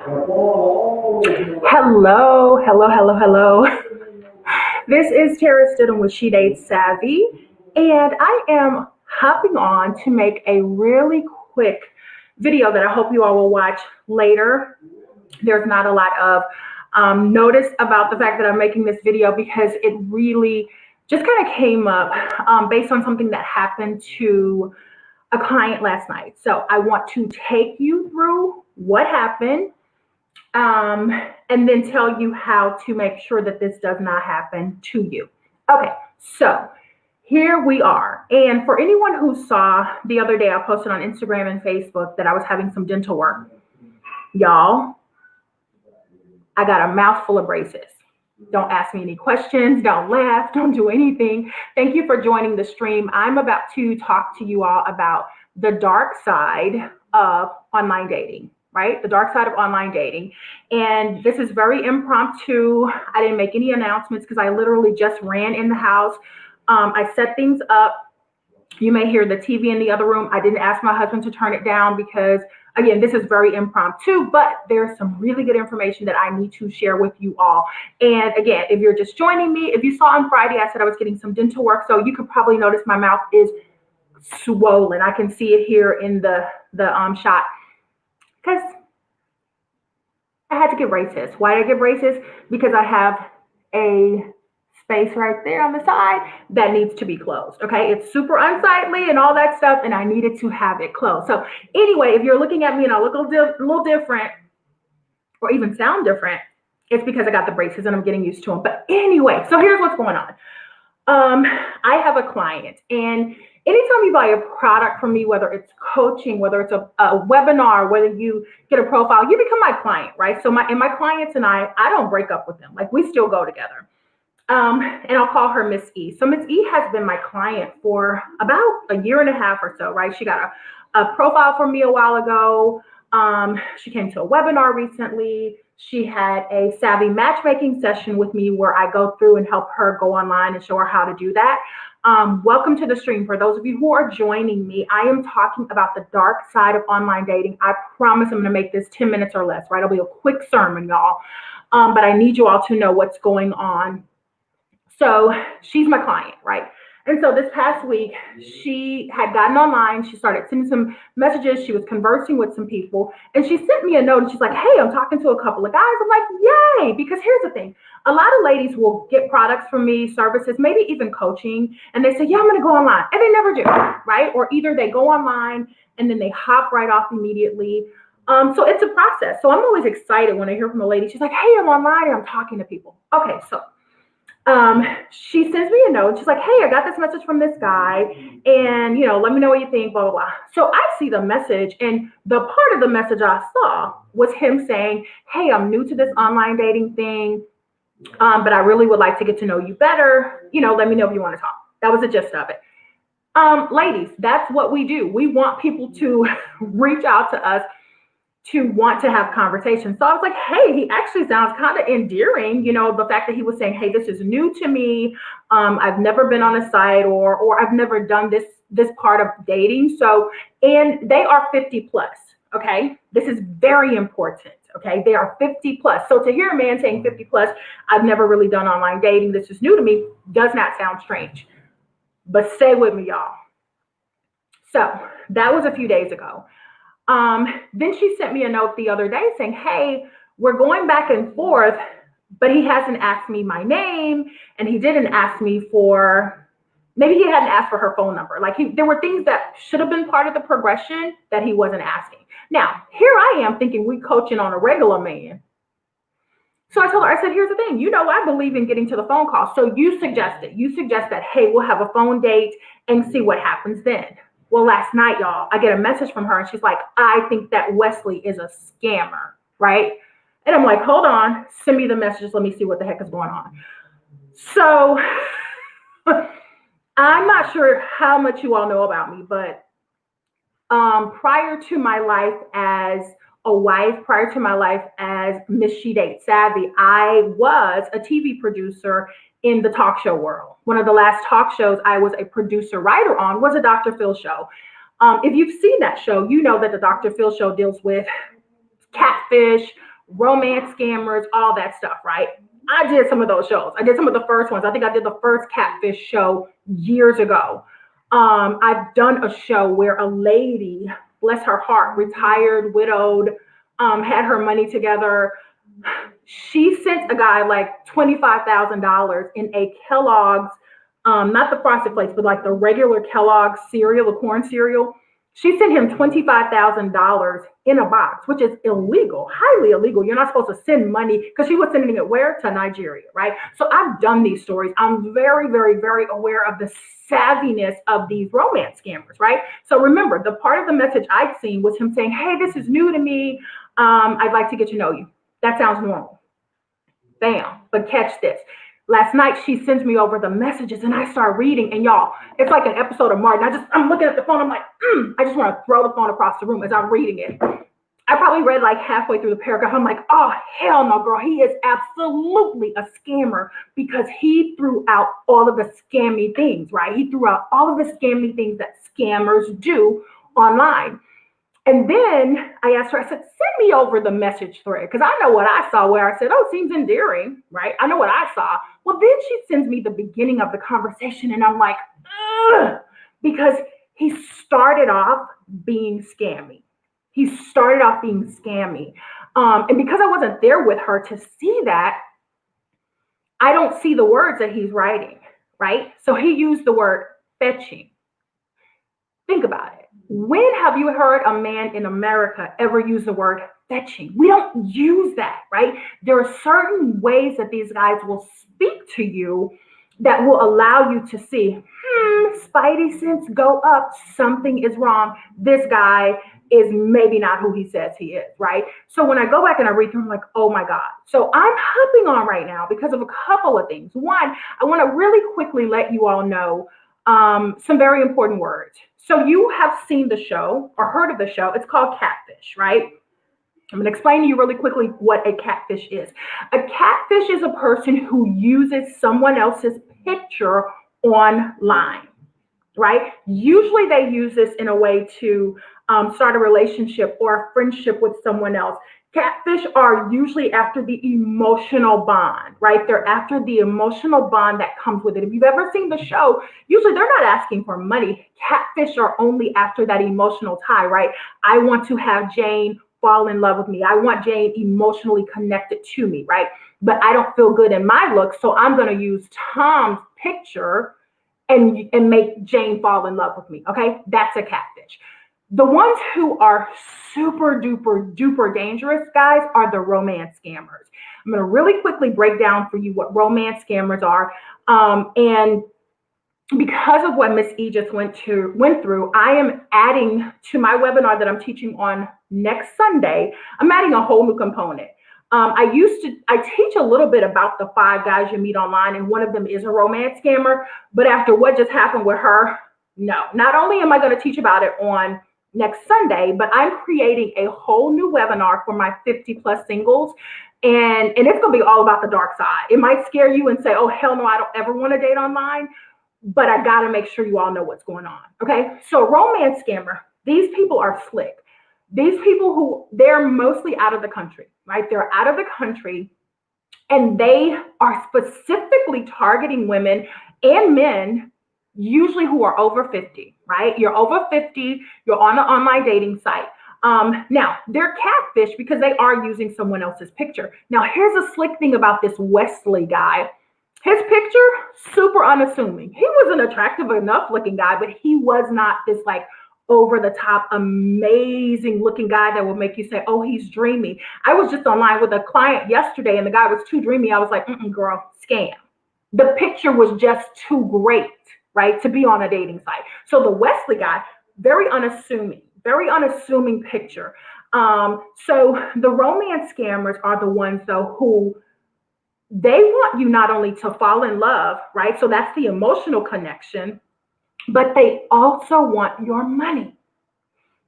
Hello, hello, hello, hello. This is Tara Stidham with She Dates Savvy, and I am hopping on to make a really quick video that I hope you all will watch later. There's not a lot of notice about the fact that I'm making this video because it really just kind of came up based on something that happened to a client last night. So I want to take you through what happened um, and then tell you how to make sure that this does not happen to you. Okay, so here we are. And for anyone who saw the other day, I posted on Instagram and Facebook that I was having some dental work. Y'all, I got a mouthful of braces. Don't ask me any questions. Don't laugh. Don't do anything. Thank you for joining the stream. I'm about to talk to you all about the dark side of online dating, right? The dark side of online dating. And this is very impromptu. I didn't make any announcements because I literally just ran in the house. I set things up. You may hear the TV in the other room. I didn't ask my husband to turn it down because, again, this is very impromptu, but there's some really good information that I need to share with you all. And again, if you're just joining me, if you saw on Friday, I said I was getting some dental work. So you could probably notice my mouth is swollen. I can see it here in the shot because I had to get braces. Why did I get braces? Because I have a space right there on the side that needs to be closed. Okay, it's super unsightly and all that stuff, and I needed to have it closed. So anyway, if you're looking at me and I look a little different or even sound different, it's because I got the braces and I'm getting used to them. But anyway, so here's what's going on. I have a client, and anytime you buy a product from me, whether it's coaching, whether it's a webinar, whether you get a profile, you become my client, right? So my clients and I don't break up with them. Like, we still go together. And I'll call her Miss E. So Miss E has been my client for about a year and a half or so, right? She got a profile from me a while ago. She came to a webinar recently. She had a savvy matchmaking session with me where I go through and help her go online and show her how to do that. Welcome to the stream. For those of you who are joining me, I am talking about the dark side of online dating. I promise I'm going to make this 10 minutes or less, right? It'll be a quick sermon, y'all. But I need you all to know what's going on. So she's my client, right? And so this past week, she had gotten online. She started sending some messages. She was conversing with some people. And she sent me a note. And she's like, hey, I'm talking to a couple of guys. I'm like, yay. Because here's the thing. A lot of ladies will get products from me, services, maybe even coaching. And they say, yeah, I'm going to go online. And they never do, right? Or either they go online and then they hop right off immediately. So it's a process. So I'm always excited when I hear from a lady. She's like, hey, I'm online and I'm talking to people. Okay, so she sends me a note. She's like, hey, I got this message from this guy, and let me know what you think, blah, blah, blah. So I see the message, and the part of the message I saw was him saying, hey, I'm new to this online dating thing, but I really would like to get to know you better. Let me know if you want to talk. That was the gist of it. Ladies, that's what we do. We want people to reach out to us to want to have conversations. So I was like, hey, he actually sounds kind of endearing. The fact that he was saying, hey, this is new to me. I've never been on a site or I've never done this part of dating. So, and they are 50 plus. Okay. This is very important. Okay. They are 50 plus. So to hear a man saying 50 plus, I've never really done online dating, this is new to me, does not sound strange. But stay with me, y'all. So that was a few days ago. Then she sent me a note the other day saying, hey, we're going back and forth, but he hasn't asked me my name, and he didn't ask me maybe he hadn't asked for her phone number. Like, there were things that should have been part of the progression that he wasn't asking. Now, here I am thinking we coaching on a regular man. So I told her, I said, here's the thing, I believe in getting to the phone call. So you suggest that, hey, we'll have a phone date and see what happens then. Well, last night, y'all, I get a message from her and she's like, I think that Wesley is a scammer, right? And I'm like, hold on, send me the messages. Let me see what the heck is going on. So I'm not sure how much you all know about me, but prior to my life as a wife, prior to my life as Miss She Dates Savvy, I was a TV producer in the talk show world. One of the last talk shows I was a producer writer on was a Dr. Phil show. If you've seen that show, you know that the Dr. Phil show deals with catfish, romance scammers, all that stuff, right? I did some of those shows. I did some of the first ones. I think I did the first Catfish show years ago. I've done a show where a lady, bless her heart, retired, widowed, had her money together. She sent a guy like $25,000 in a Kellogg's, not the frosted flakes, but like the regular Kellogg's cereal, the corn cereal. She sent him $25,000 in a box, which is illegal, highly illegal. You're not supposed to send money because she was sending it where? To Nigeria, right? So I've done these stories. I'm very, very, very aware of the savviness of these romance scammers, right? So remember, the part of the message I'd seen was him saying, hey, this is new to me. I'd like to get to know you. That sounds normal. Bam. But catch this. Last night she sends me over the messages and I start reading, and y'all, it's like an episode of Martin. I'm looking at the phone. I'm like, I just want to throw the phone across the room as I'm reading it. I probably read like halfway through the paragraph. I'm like, oh, hell no, girl. He is absolutely a scammer because he threw out all of the scammy things, right? He threw out all of the scammy things that scammers do online. And then I asked her, I said, send me over the message thread. Because I know what I saw where I said, oh, seems endearing, right? I know what I saw. Well, then she sends me the beginning of the conversation and I'm like, ugh, because he started off being scammy. He started off being scammy. And because I wasn't there with her to see that, I don't see the words that he's writing, right? So he used the word fetching. Think about it. When have you heard a man in America ever use the word fetching? We don't use that, right? There are certain ways that these guys will speak to you that will allow you to see, spidey sense go up, something is wrong. This guy is maybe not who he says he is, right? So when I go back and I read through, I'm like, oh my God. So I'm hopping on right now because of a couple of things. One, I want to really quickly let you all know some very important words. So you have seen the show or heard of the show. It's called Catfish, right? I'm going to explain to you really quickly what a catfish is. A catfish is a person who uses someone else's picture online, right? Usually they use this in a way to start a relationship or a friendship with someone else. Catfish are usually after the emotional bond, right? They're after the emotional bond that comes with it. If you've ever seen the show, usually they're not asking for money. Catfish are only after that emotional tie, right? I want to have Jane fall in love with me. I want Jane emotionally connected to me, right? But I don't feel good in my look, so I'm going to use Tom's picture and make Jane fall in love with me, okay? That's a catfish. The ones who are super duper duper dangerous, guys, are the romance scammers. I'm going to really quickly break down for you what romance scammers are. And because of what Miss Aegis went through, I am adding to my webinar that I'm teaching on next Sunday, I'm adding a whole new component. I teach a little bit about the 5 guys you meet online, and one of them is a romance scammer. But after what just happened with her, no. Not only am I going to teach about it on next Sunday, but I'm creating a whole new webinar for my 50 plus singles. And it's going to be all about the dark side. It might scare you and say, oh, hell no, I don't ever want to date online. But I got to make sure you all know what's going on. Okay. So romance scammer, these people are slick. These people they're mostly out of the country, right? They're out of the country and they are specifically targeting women and men, usually who are over 50, right? You're over 50, you're on an online dating site. Now, they're catfish because they are using someone else's picture. Now, here's a slick thing about this Wesley guy. His picture, super unassuming. He was an attractive enough looking guy, but he was not this like over the top, amazing looking guy that will make you say, oh, he's dreamy. I was just online with a client yesterday and the guy was too dreamy. I was like, girl, scam. The picture was just too great, right, to be on a dating site. So the Wesley guy, very unassuming picture. So the romance scammers are the ones, though, who they want you not only to fall in love, right? So that's the emotional connection, but they also want your money.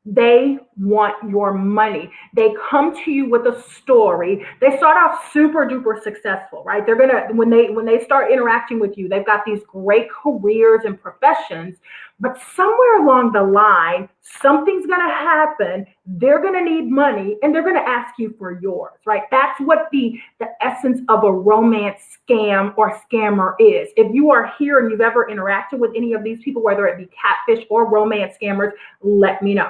They want your money. They come to you with a story. They start off super duper successful, right? They're gonna when they start interacting with you, they've got these great careers and professions, But somewhere along the line, something's going to happen. They're going to need money and they're going to ask you for yours, right? That's what the essence of a romance scam or scammer is. If you are here and you've ever interacted with any of these people, whether it be catfish or romance scammers, let me know.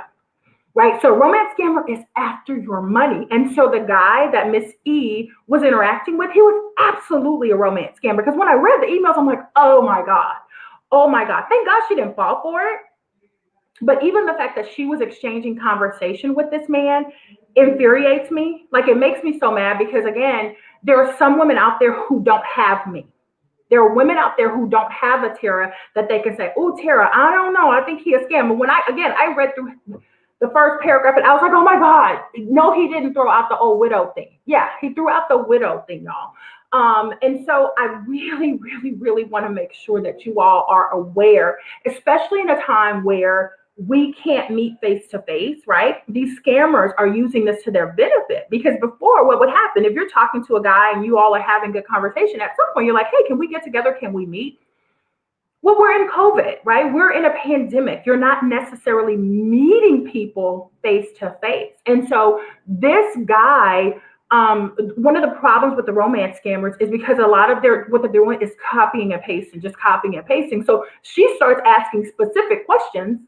Right? So romance scammer is after your money. And so the guy that Miss E was interacting with, he was absolutely a romance scammer. Because when I read the emails, I'm like, oh my God. Oh my God. Thank God she didn't fall for it. But even the fact that she was exchanging conversation with this man infuriates me. Like it makes me so mad because again, there are some women out there who don't have me. There are women out there who don't have a Tara that they can say, oh, Tara, I don't know. I think he a scam. But when I read through the first paragraph and I was like, oh my God. No, he didn't throw out the old widow thing. Yeah, he threw out the widow thing, y'all. And so I really, really, really want to make sure that you all are aware, especially in a time where we can't meet face to face, right? These scammers are using this to their benefit because before, what would happen if you're talking to a guy and you all are having good conversation? At some point, you're like, hey, can we get together? Can we meet? Well, we're in COVID, right? We're in a pandemic. You're not necessarily meeting people face to face. And so this guy, one of the problems with the romance scammers is because a lot of what they're doing is copying and pasting, just copying and pasting. So she starts asking specific questions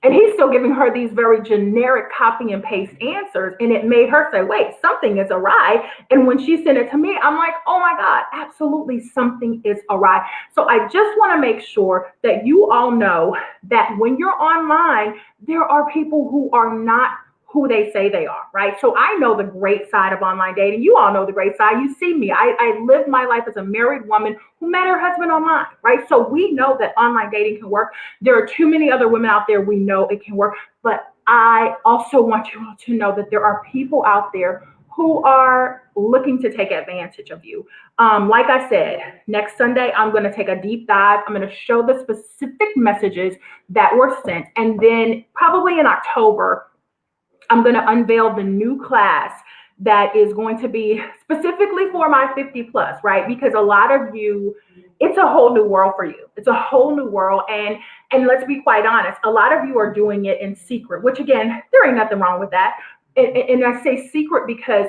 and he's still giving her these very generic copy and paste answers. And it made her say, wait, something is awry. And when she sent it to me, I'm like, oh my God, absolutely something is awry. So I just want to make sure that you all know that when you're online, there are people who are not who they say they are, right? So I know the great side of online dating. You all know the great side. You see me. I live my life as a married woman who met her husband online, right? So we know that online dating can work. There are too many other women out there. We know it can work. But I also want you all to know that there are people out there who are looking to take advantage of you. Like I said, next Sunday, I'm going to take a deep dive. I'm going to show the specific messages that were sent. And then probably in October, I'm going to unveil the new class that is going to be specifically for my 50 plus, right? Because a lot of you, it's a whole new world for you. It's a whole new world. And let's be quite honest, a lot of you are doing it in secret, which again, there ain't nothing wrong with that. And I say secret because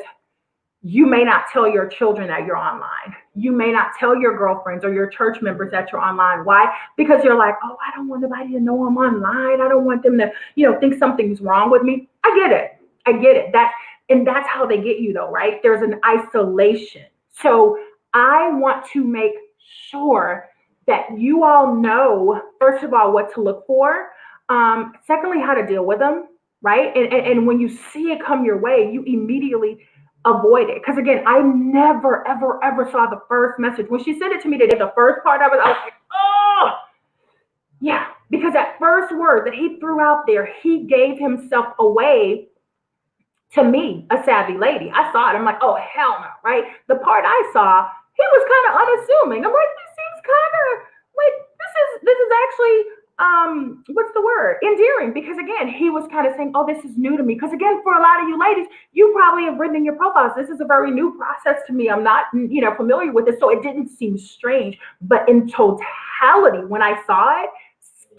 you may not tell your children that you're online. You may not tell your girlfriends or your church members that you're online. Why? Because you're like, oh, I don't want anybody to know I'm online. I don't want them to, think something's wrong with me. I get it. That's how they get you though, right? There's an isolation. So I want to make sure that you all know, first of all, what to look for. Secondly, how to deal with them, right? And when you see it come your way, you immediately avoid it. Because again, I never, ever, ever saw the first message. When she sent it to me today, the first part of it, I was like, oh, yeah. Because that first word that he threw out there, he gave himself away to me, a savvy lady. I saw it. I'm like, oh, hell no, right? The part I saw, he was kind of unassuming. I'm like, this seems kind of like, this is actually, what's the word? Endearing. Because again, he was kind of saying, oh, this is new to me. Because again, for a lot of you ladies, you probably have written in your profiles, this is a very new process to me. I'm not, familiar with this. So it didn't seem strange. But in totality, when I saw it,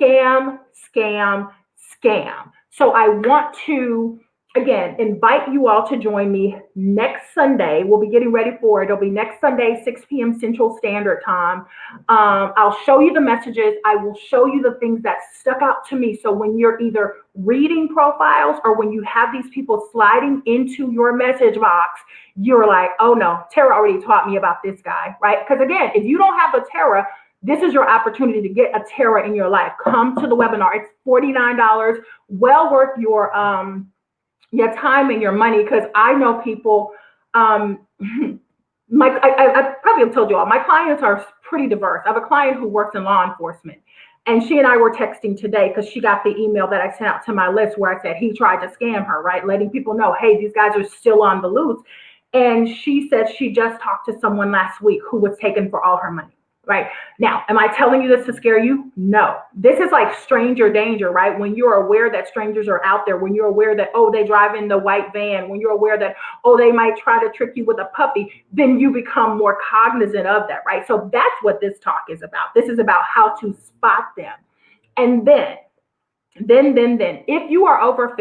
scam, scam, scam. So I want to, again, invite you all to join me next Sunday. We'll be getting ready for it. It'll be next Sunday, 6 p.m. Central Standard Time. I'll show you the messages. I will show you the things that stuck out to me. So when you're either reading profiles or when you have these people sliding into your message box, you're like, oh no, Tara already taught me about this guy, right? Because again, if you don't have a Tara, this is your opportunity to get a Tara in your life. Come to the webinar. It's $49, well worth your time and your money, because I know people, I probably have told you all, my clients are pretty diverse. I have a client who works in law enforcement, and she and I were texting today because she got the email that I sent out to my list where I said he tried to scam her, right? Letting people know, hey, these guys are still on the loose. And she said she just talked to someone last week who was taken for all her money. Right now, am I telling you this to scare you? No, this is like stranger danger, right? When you're aware that strangers are out there, when you're aware that, oh, they drive in the white van, when you're aware that, oh, they might try to trick you with a puppy, then you become more cognizant of that, right? So that's what this talk is about. This is about how to spot them. And then, if you are over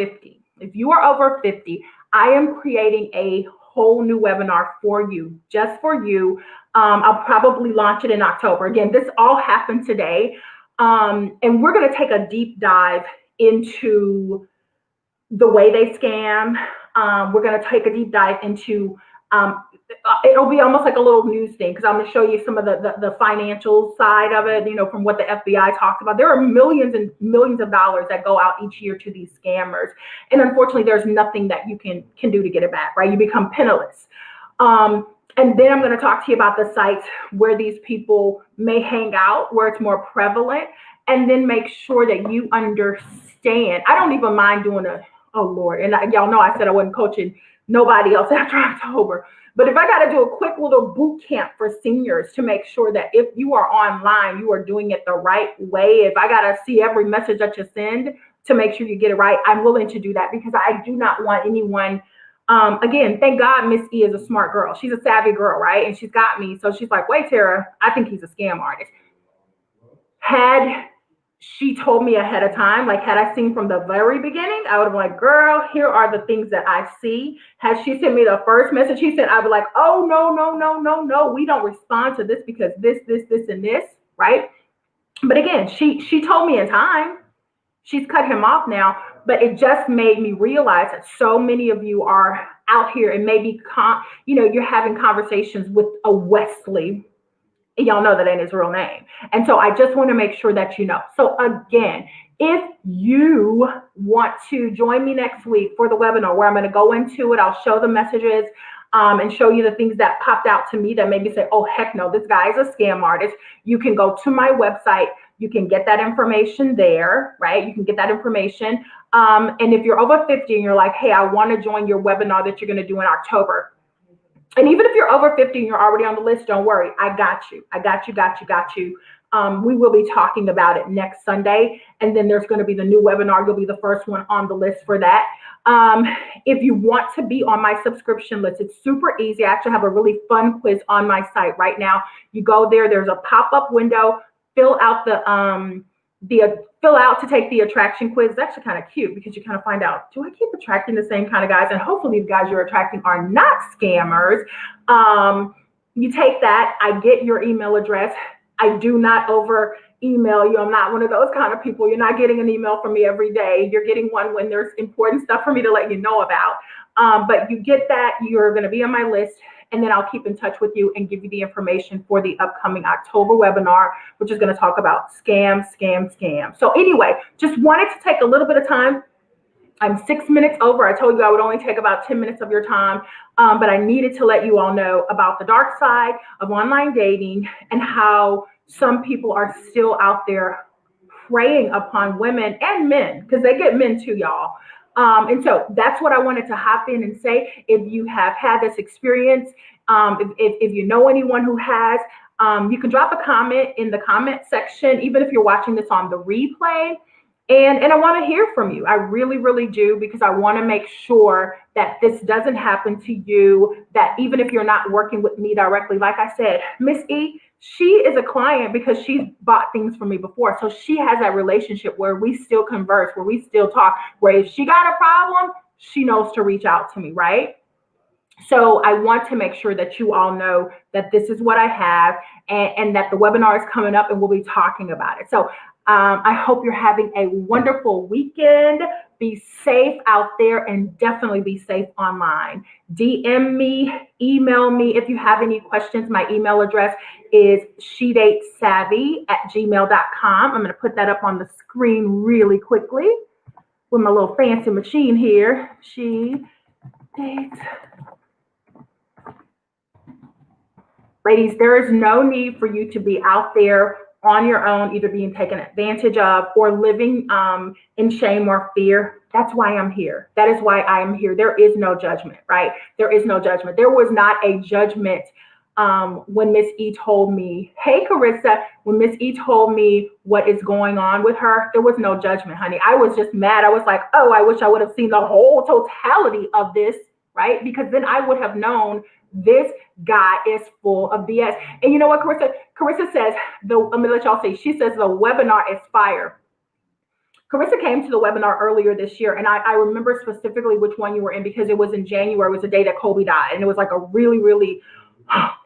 50, I am creating a whole new webinar for you, just for you. I'll probably launch it in October. Again, this all happened today. And we're going to take a deep dive into the way they scam. We're going to take a deep dive into it'll be almost like a little news thing because I'm going to show you some of the financial side of it, from what the FBI talks about. There are millions and millions of dollars that go out each year to these scammers. And unfortunately, there's nothing that you can do to get it back, right? You become penniless. And then I'm going to talk to you about the sites where these people may hang out, where it's more prevalent, and then make sure that you understand. I don't even mind doing oh Lord, and y'all know I said I wasn't coaching nobody else after October. But if I got to do a quick little boot camp for seniors to make sure that if you are online, you are doing it the right way. If I got to see every message that you send to make sure you get it right, I'm willing to do that because I do not want anyone. Again, thank God Miss E is a smart girl. She's a savvy girl, right? And she's got me. So she's like, wait, Tara, I think he's a scam artist. Had she told me ahead of time, like had I seen from the very beginning, I would have been like, girl, here are the things that I see. Had she sent me the first message she sent, I'd be like, oh, no, we don't respond to this because this, and this, right? But again, she told me in time. She's cut him off now, but it just made me realize that so many of you are out here and maybe, you're having conversations with a Wesley. Y'all know that ain't his real name. And so I just want to make sure that you know. So again, if you want to join me next week for the webinar where I'm going to go into it, I'll show the messages and show you the things that popped out to me that made me say, oh, heck no, this guy is a scam artist. You can go to my website. You can get that information there, right? You can get that information. And if you're over 50 and you're like, hey, I want to join your webinar that you're going to do in October. And even if you're over 50 and you're already on the list, don't worry. I got you. We will be talking about it next Sunday. And then there's going to be the new webinar. You'll be the first one on the list for that. If you want to be on my subscription list, it's super easy. I actually have a really fun quiz on my site right now. You go there. There's a pop-up window. Fill out to take the attraction quiz. It's actually kind of cute because you kind of find out, do I keep attracting the same kind of guys? And hopefully the guys you're attracting are not scammers. You take that. I get your email address. I do not over email you. I'm not one of those kind of people. You're not getting an email from me every day. You're getting one when there's important stuff for me to let you know about. But you get that. You're going to be on my list. And then I'll keep in touch with you and give you the information for the upcoming October webinar, which is going to talk about scam. So anyway, just wanted to take a little bit of time. I'm 6 minutes over. I told you I would only take about 10 minutes of your time, but I needed to let you all know about the dark side of online dating and how some people are still out there preying upon women and men, because they get men too, y'all. And so that's what I wanted to hop in and say. If you have had this experience, if you know anyone who has, you can drop a comment in the comment section, even if you're watching this on the replay. And I want to hear from you. I really, really do, because I want to make sure that this doesn't happen to you, that even if you're not working with me directly, like I said, Miss E, she is a client because she's bought things from me before. So she has that relationship where we still converse, where we still talk, where if she got a problem, she knows to reach out to me, right? So I want to make sure that you all know that this is what I have and that the webinar is coming up and we'll be talking about it. So I hope you're having a wonderful weekend. Be safe out there and definitely be safe online. DM me, email me if you have any questions. My email address is shedatesavvy@gmail.com. I'm going to put that up on the screen really quickly with my little fancy machine here. She dates. Ladies, there is no need for you to be out there on your own, either being taken advantage of or living in shame or fear. That's why I'm here. That is why I am here. There is no judgment, right? There is no judgment. There was not a judgment when Miss E told me, hey, Carissa, when Miss E told me what is going on with her, there was no judgment, honey. I was just mad. I was like, oh, I wish I would have seen the whole totality of this, right? Because then I would have known this guy is full of BS. And you know what, Carissa says, let me let y'all see. She says the webinar is fire. Carissa came to the webinar earlier this year, and I remember specifically which one you were in because it was in January. It was the day that Kobe died, and it was like a really, really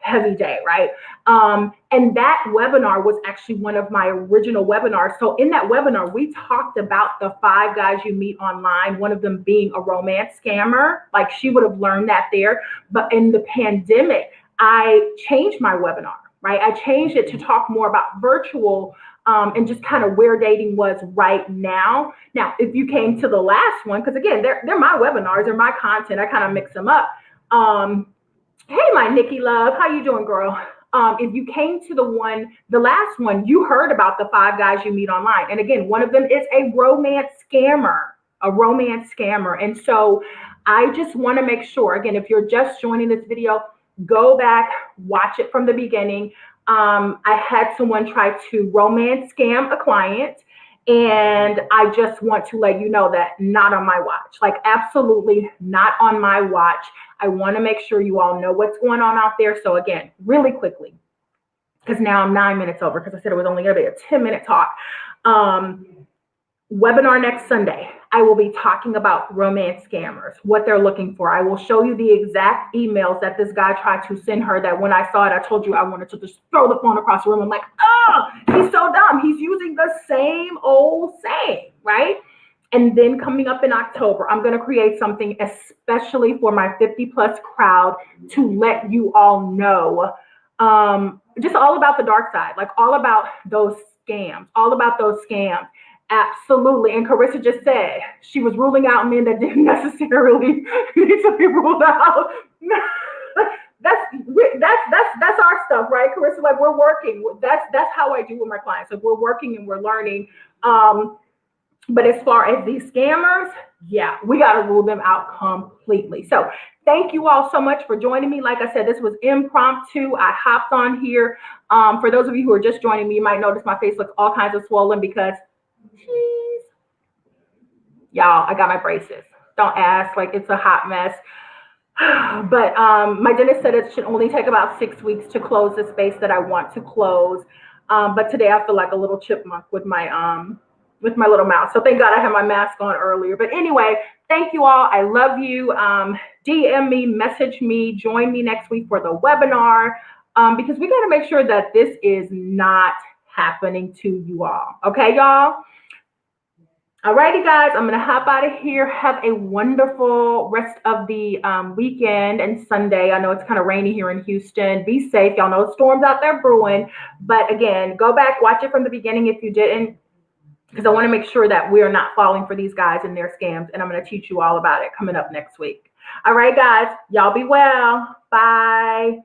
heavy day, right? And that webinar was actually one of my original webinars. So in that webinar, we talked about the 5 guys you meet online, one of them being a romance scammer. Like, she would have learned that there. But in the pandemic, I changed my webinar, right? I changed it to talk more about virtual and just kind of where dating was right now. Now, if you came to the last one, because again, they're my webinars, they're my content, I kind of mix them up. Hey, my Nikki love, how you doing, girl? If you came to the last one, you heard about the 5 guys you meet online. And again, one of them is a romance scammer, And so I just want to make sure, again, if you're just joining this video, go back, watch it from the beginning. I had someone try to romance scam a client, and I just want to let you know that not on my watch, like absolutely not on my watch. I want to make sure you all know what's going on out there. So again, really quickly, because now I'm 9 minutes over, because I said it was only going to be a 10-minute talk. Webinar next Sunday, I will be talking about romance scammers, what they're looking for. I will show you the exact emails that this guy tried to send her, that when I saw it, I told you I wanted to just throw the phone across the room. I'm like, oh, he's so dumb. He's using the same old saying, right? And then coming up in October, I'm going to create something especially for my 50+ crowd to let you all know just all about the dark side, like all about those scams, Absolutely. And Carissa just said she was ruling out men that didn't necessarily need to be ruled out. That's our stuff, right, Carissa? Like, we're working. That's how I do with my clients. Like, we're working and we're learning. But as far as these scammers, yeah, we got to rule them out completely. So thank you all so much for joining me. Like I said, this was impromptu. I hopped on here. For those of you who are just joining me, you might notice my face looks all kinds of swollen because, y'all, I got my braces. Don't ask, like, it's a hot mess. But my dentist said it should only take about 6 weeks to close the space that I want to close. But today I feel like a little chipmunk with my little mouth. So thank God I had my mask on earlier. But anyway, thank you all. I love you. DM me, message me, join me next week for the webinar, because we got to make sure that this is not happening to you all. Okay, y'all? All righty, guys, I'm going to hop out of here. Have a wonderful rest of the weekend and Sunday. I know it's kind of rainy here in Houston. Be safe. Y'all know storms out there brewing. But again, go back, watch it from the beginning if you didn't, because I want to make sure that we're not falling for these guys and their scams. And I'm going to teach you all about it coming up next week. All right, guys, y'all be well. Bye.